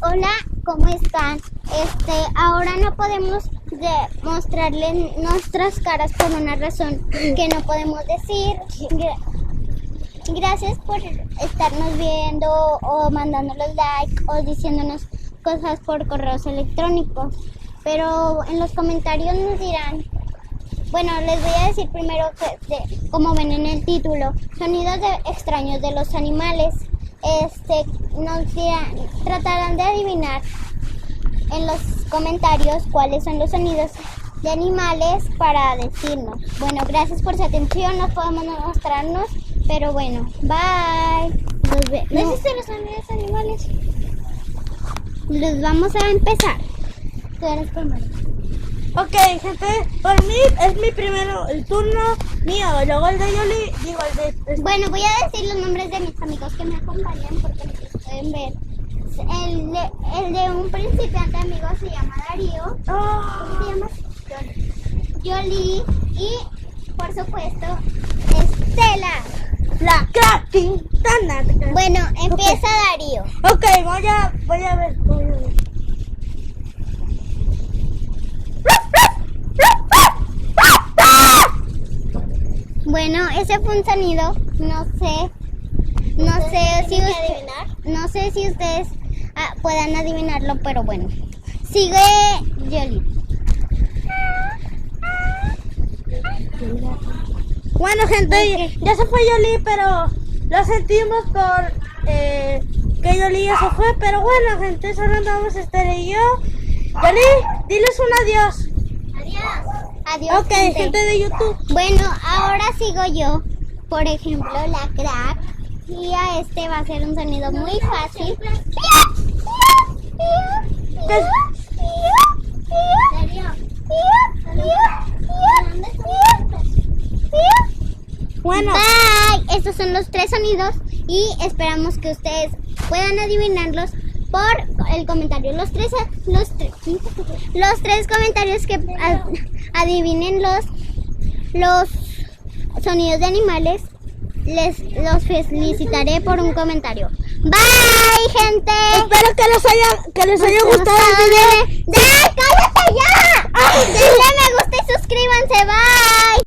hola, ¿cómo están? Ahora no podemos mostrarles nuestras caras por una razón que no podemos decir. Gracias por estarnos viendo o mandándonos like o diciéndonos cosas por correos electrónicos. Pero en los comentarios nos dirán, bueno, les voy a decir primero que, como ven en el título, sonidos extraños de los animales. Nos dirán, tratarán de adivinar en los comentarios cuáles son los sonidos de animales para decirnos. Bueno, gracias por su atención, no podemos mostrarnos, pero bueno, bye. ¿No existen los sonidos de animales? Los vamos a empezar. Tú eres primero. Ok, gente, por mí es mi primero, el turno mío, luego el de Yoli, digo el de... Bueno, voy a decir los nombres de mis amigos que me acompañan porque los pueden ver. El de un principiante amigo se llama Darío. ¿Cómo te llamas? Yoli. Y, por supuesto, Estela. La Quintana. Bueno, empieza Darío. Ok, voy a ver. Bueno, ese fue un sonido, no sé si ustedes puedan adivinarlo, pero bueno. Sigue Yoli. Bueno, gente, ya se fue Yoli, pero lo sentimos por que Yoli ya se fue, pero bueno, gente, solo andamos Estela y yo. Yoli, diles un adiós. Adiós, Ok, gente de YouTube. Bueno, ahora sigo yo. Por ejemplo, la crack. Y a va a ser un sonido muy fácil. Bueno, bye. Estos son los 3 sonidos y esperamos que ustedes puedan adivinarlos por el comentario. Los tres comentarios que adivinen los sonidos de animales, los felicitaré por un comentario. Bye, gente. Espero que les haya gustado el video. ¡Cállate ya! Denle me gusta y suscríbanse. Bye.